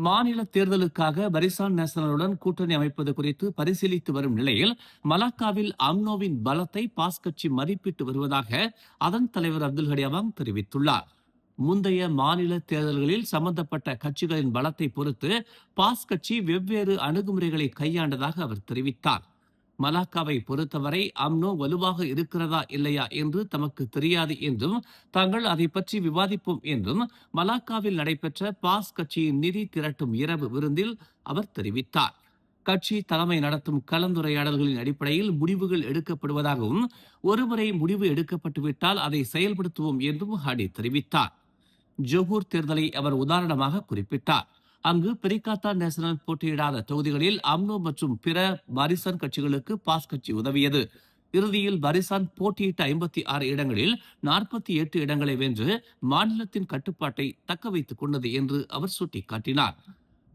மாநில தேர்தலுக்காக பரிசான் நேஷனலுடன் கூட்டணி அமைப்பது குறித்து பரிசீலித்து வரும் நிலையில் மலாக்காவில் அம்னோவின் பலத்தை பாஸ் கட்சி மதிப்பிட்டு வருவதாக அதன் தலைவர் அப்துல் ஹடி அவாங் தெரிவித்துள்ளார். முந்தைய மாநில தேர்தல்களில் சம்பந்தப்பட்ட கட்சிகளின் பலத்தை பொறுத்து பாஸ் கட்சி வெவ்வேறு அணுகுமுறைகளை கையாண்டதாக அவர் தெரிவித்தார். மலாக்காவை பொறுத்தவரை அம்னோ வலுவாக இருக்கிறதா இல்லையா என்று தமக்கு தெரியாது என்றும் தாங்கள் அதை பற்றி விவாதிப்போம் என்றும் மலாக்காவில் நடைபெற்ற பாஸ் கட்சியின் நிதி திரட்டும் இரவு விருந்தில் அவர் தெரிவித்தார். கட்சி தலைமை நடத்தும் கலந்துரையாடல்களின் அடிப்படையில் முடிவுகள் எடுக்கப்படுவதாகவும் ஒருமுறை முடிவு எடுக்கப்பட்டுவிட்டால் அதை செயல்படுத்துவோம் என்றும் ஹாடி தெரிவித்தார். ஜொகூர் தேர்தலை அவர் உதாரணமாக குறிப்பிட்டார். அங்கு பெரிகாத்தா நேஷனல் போட்டியிடாத தொகுதிகளில் அம்னோ மற்றும் பிற பாரிசான் கட்சிகளுக்கு பாஸ் கட்சி உதவியது. இறுதியில் பாரிசான் போட்டியிட்ட 56 இடங்களில் 48 இடங்களை வென்று மாநிலத்தின் கட்டுப்பாட்டை தக்க வைத்துக் கொண்டது என்று அவர் சுட்டிக்காட்டினார்.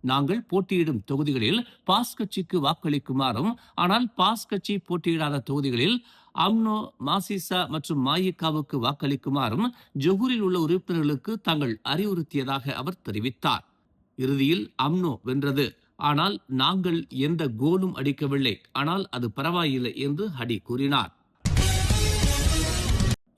நாங்கள் போட்டியிடும் தொகுதிகளில் பாஸ் கட்சிக்கு வாக்களிக்குமாறும், ஆனால் பாஸ் கட்சி போட்டியிடாத தொகுதிகளில் அம்னோ, மாசிசா மற்றும் மாயிகாவுக்கு வாக்களிக்குமாறும் ஜொகூரில் உள்ள உறுப்பினர்களுக்கு தாங்கள் அறிவுறுத்தியதாக அவர் தெரிவித்தார். இறுதியில் அம்னோ வென்றது. ஆனால் நாங்கள் எந்த கோலும் அடிக்கவில்லை. ஆனால் அது பரவாயில்லை என்று ஹடி கூறினார்.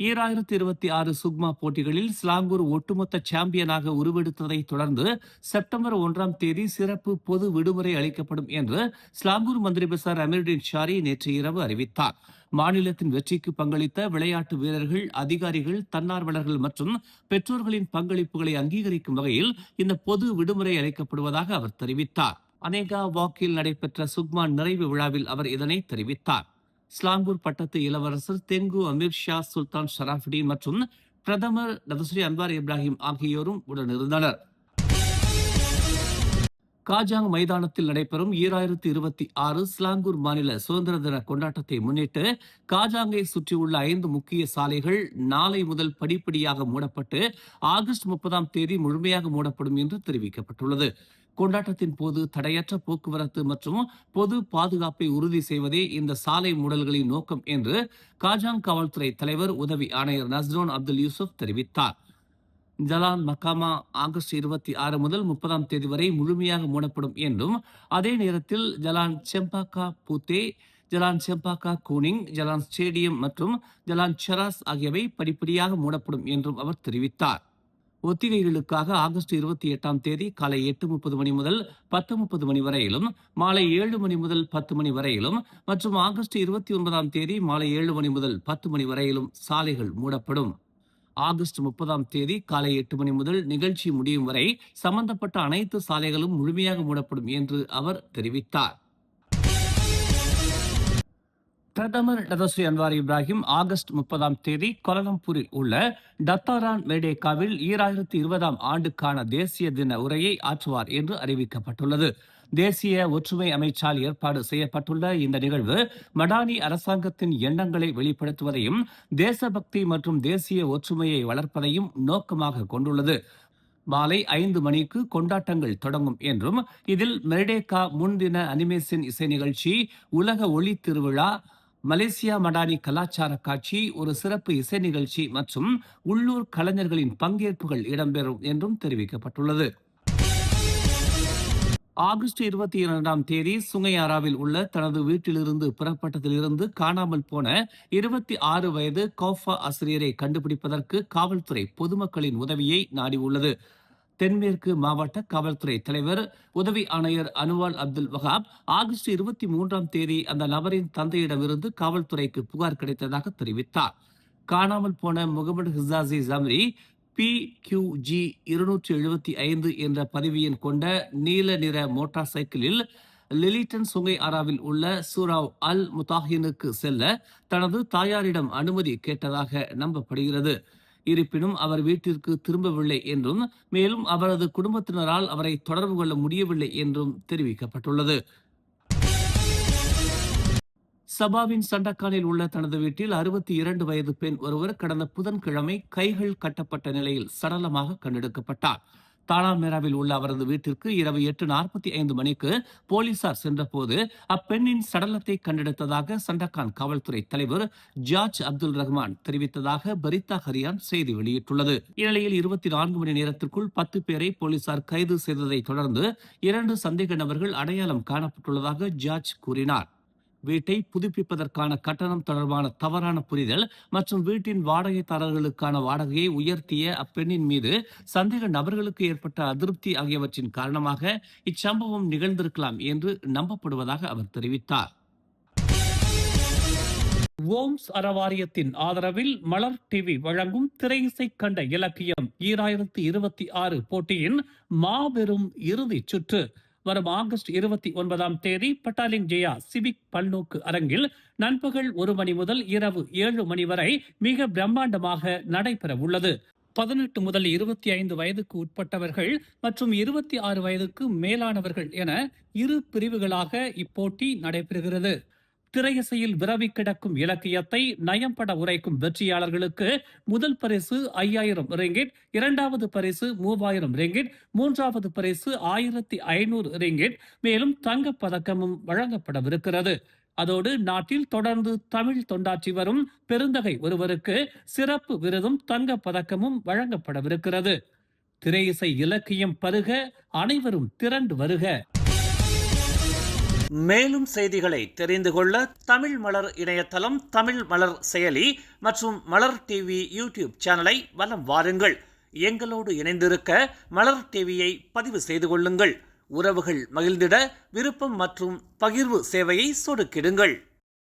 2026 சுக்மா போட்டிகளில் ஸ்லாங்கூர் ஒட்டுமொத்த சாம்பியனாக உருவெடுத்ததை தொடர்ந்து செப்டம்பர் 1ஆம் தேதி சிறப்பு பொது விடுமுறை அளிக்கப்படும் என்று ஸ்லாங்கூர் மந்திரி பசார் அமீருddin ஷாரி நேற்று இரவு அறிவித்தார். மாநிலத்தின் வெற்றிக்கு பங்களித்த விளையாட்டு வீரர்கள், அதிகாரிகள், தன்னார்வலர்கள் மற்றும் பெற்றோர்களின் பங்களிப்புகளை அங்கீகரிக்கும் வகையில் இந்த பொது விடுமுறை அளிக்கப்படுவதாக அவர் தெரிவித்தார். அனேகா வாக்கில் நடைபெற்ற சுக்மா நிறைவு விழாவில் அவர் இதனை தெரிவித்தார். ஸ்லாங்கூர் பட்டத்து இளவரசர் தெங்கு அமீர் ஷா சுல்தான் ஷராஃபுடீன் மற்றும் பிரதமர் டதஸ்ரீ அன்வார் இப்ராஹிம் ஆகியோரும் உடனிருந்தனர். காஜாங் மைதானத்தில் நடைபெறும் 2026 ஸ்லாங்கூர் மாநில சுதந்திர தின கொண்டாட்டத்தை முன்னிட்டு காஜாங்கை சுற்றியுள்ள 5 முக்கிய சாலைகள் நாளை முதல் படிப்படியாக மூடப்பட்டு ஆகஸ்ட் 30ஆம் தேதி முழுமையாக மூடப்படும் என்று தெரிவிக்கப்பட்டுள்ளது. கொண்டாட்டத்தின் போது தடையற்ற போக்குவரத்து மற்றும் பொது பாதுகாப்பை உறுதி செய்வதே இந்த சாலை மூடல்களின் நோக்கம் என்று காஜாங் காவல்துறை தலைவர் உதவி ஆணையர் நஸ்ரோன் அப்துல் யூசுப் தெரிவித்தார். ஜலான் மக்காமா ஆகஸ்ட் 26 முதல் 30ஆம் தேதி வரை முழுமையாக மூடப்படும் என்றும், அதே நேரத்தில் ஜலான் செம்பாக்கா பூத்தே, ஜலான் செம்பாக்கா கூனிங், ஜலான் ஸ்டேடியம் மற்றும் ஜலான் செராஸ் ஆகியவை படிப்படியாக மூடப்படும் என்றும் அவர் தெரிவித்தார். ஒத்திகைகளுக்காக ஆகஸ்ட் 28ஆம் தேதி காலை 8:30 மணி முதல் 10:30 மணி வரையிலும், மாலை 7 மணி முதல் 10 மணி வரையிலும் மற்றும் ஆகஸ்ட் 29ஆம் தேதி மாலை 7 மணி முதல் 10 மணி வரையிலும் சாலைகள் மூடப்படும். ஆகஸ்ட் 30ஆம் தேதி காலை 8 மணி முதல் நிகழ்ச்சி முடியும் வரை சம்பந்தப்பட்ட அனைத்து சாலைகளும் முழுமையாக மூடப்படும் என்று அவர் தெரிவித்தார். பிரதமர் டதஸ்ரீ அன்வார் இப்ராஹிம் ஆகஸ்ட் 30ஆம் தேதி கோலாலம்பூரில் உள்ள டத்தாரான் மேடேகாவில் 2020ஆம் ஆண்டுக்கான தேசிய தின உரையை ஆற்றுவார் என்று அறிவிக்கப்பட்டுள்ளது. தேசிய ஒற்றுமை அமைச்சால் ஏற்பாடு செய்யப்பட்டுள்ள இந்த நிகழ்வு மடானி அரசாங்கத்தின் எண்ணங்களை வெளிப்படுத்துவதையும் தேசபக்தி மற்றும் தேசிய ஒற்றுமையை வளர்ப்பதையும் நோக்கமாக கொண்டுள்ளது. மாலை 5 மணிக்கு கொண்டாட்டங்கள் தொடங்கும் என்றும் இதில் மெர்டேகா முன்தின அனிமேஷன் இசை நிகழ்ச்சி, உலக ஒளி திருவிழா, மலேசியா மடானி கலாச்சார காட்சி, ஒரு சிறப்பு இசை நிகழ்ச்சி மற்றும் உள்ளூர் கலைஞர்களின் பங்கேற்புகள் இடம்பெறும் என்றும் தெரிவிக்கப்பட்டுள்ளது. ஆகஸ்ட் 22ஆம் தேதி சுங்கையாராவில் உள்ள தனது வீட்டிலிருந்து புறப்பட்டதிலிருந்து காணாமல் போன 26 வயது கௌஃபா ஆசிரியரை கண்டுபிடிப்பதற்கு காவல்துறை பொதுமக்களின் உதவியை நாடியுள்ளது. தென்மேற்கு மாவட்ட காவல்துறை தலைவர் உதவி ஆணையர் அனுவால் அப்துல் வஹாப் ஆகஸ்ட் 23ஆம் தேதி அந்த நபரின் தந்தையிடமிருந்து காவல்துறைக்கு புகார் கிடைத்ததாக தெரிவித்தார். காணாமல் போன முகமது ஹிசாசி ஜம்ரி PQG 275 என்ற பதிவு எண் கொண்ட நீல நிற மோட்டார் சைக்கிளில் லிலிட்டன் சுங்கை ஆராவில் உள்ள சூராவ் அல் முதாஹினுக்கு செல்ல தனது தாயாரிடம் அனுமதி கேட்டதாக நம்பப்படுகிறது. இருப்பினும் அவர் வீட்டிற்கு திரும்பவில்லை என்றும், மேலும் அவரது குடும்பத்தினரால் அவரை தொடர்பு கொள்ள முடியவில்லை என்றும் தெரிவிக்கப்பட்டுள்ளது. சபாவின் சண்டக்கானில் உள்ள தனது வீட்டில் 62 வயது பெண் ஒருவர் கடந்த புதன்கிழமை கைகள் கட்டப்பட்ட நிலையில் சடலமாக கண்டெடுக்கப்பட்டார். தானாமேராவில் உள்ள அவரது வீட்டிற்கு இரவு 8:45 மணிக்கு போலீசார் சென்றபோது அப்பெண்ணின் சடலத்தை கண்டெடுத்ததாக சண்டகான் காவல்துறை தலைவர் ஜார்ஜ் அப்துல் ரஹ்மான் தெரிவித்ததாக பரிதா ஹரியான் செய்தி வெளியிட்டுள்ளது. இந்நிலையில் 24 மணி நேரத்திற்குள் 10 பேரை போலீசார் கைது செய்ததை தொடர்ந்து 2 சந்தேக நபர்கள் அடையாளம் காணப்பட்டுள்ளதாக ஜார்ஜ் கூறினார். வீட்டை புதுப்பிப்பதற்கான கட்டணம் தொடர்பான தவறான புரிதல் மற்றும் வீட்டின் வாடகைதாரர்களுக்கான வாடகையை உயர்த்திய அப்பெண்ணின் மீது சந்தேக நபர்களுக்கு ஏற்பட்ட அதிருப்தி ஆகியவற்றின் காரணமாக இச்சம்பவம் நிகழ்ந்திருக்கலாம் என்று நம்பப்படுவதாக அவர் தெரிவித்தார். ஓம்ஸ் அறவாரியத்தின் ஆதரவில் மலர் டிவி வழங்கும் திரையிசை கண்ட இலக்கியம் 2026 போட்டியின் மாபெரும் இறுதிச் சுற்று வரும் ஆகஸ்ட் 29ஆம் தேதி பட்டாலிங் ஜெயா சிவிக் பல்நோக்கு அரங்கில் நண்பகல் 1 மணி முதல் இரவு 7 மணி வரை மிக பிரம்மாண்டமாக நடைபெற உள்ளது. 18 முதல் 25 வயதுக்கு உட்பட்டவர்கள் மற்றும் 26 வயதுக்கு மேலானவர்கள் என 2 பிரிவுகளாக இப்போட்டி நடைபெறுகிறது. திரையிசையில் விரவி கிடக்கும் இலக்கியத்தை நயம்பட உரைக்கும் வெற்றியாளர்களுக்கு முதல் பரிசு 5000 ரிங்கிட், இரண்டாவது பரிசு 3000 ரிங்கிட், மூன்றாவது பரிசு 1500 ரிங்கிட், மேலும் தங்கப் பதக்கமும் வழங்கப்படவிருக்கிறது. அதோடு நாட்டில் தொடர்ந்து தமிழ் தொண்டாற்றி வரும் பெருந்தகை ஒருவருக்கு சிறப்பு விருதும் தங்கப் பதக்கமும் வழங்கப்படவிருக்கிறது. திரையிசை இலக்கியம் பருக, அனைவரும் திரண்டு வருக. மேலும் செய்திகளை தெரிந்து கொள்ள தமிழ் மலர் இணையதளம், தமிழ் மலர் செயலி மற்றும் மலர் டிவி யூடியூப் சேனலை வலம் வாருங்கள். எங்களோடு இணைந்திருக்க மலர் டிவியை பதிவு செய்து கொள்ளுங்கள். உறவுகள் மகிழ்ந்திட விருப்பம் மற்றும் பகிர்வு சேவையை சொடுக்கிடுங்கள்.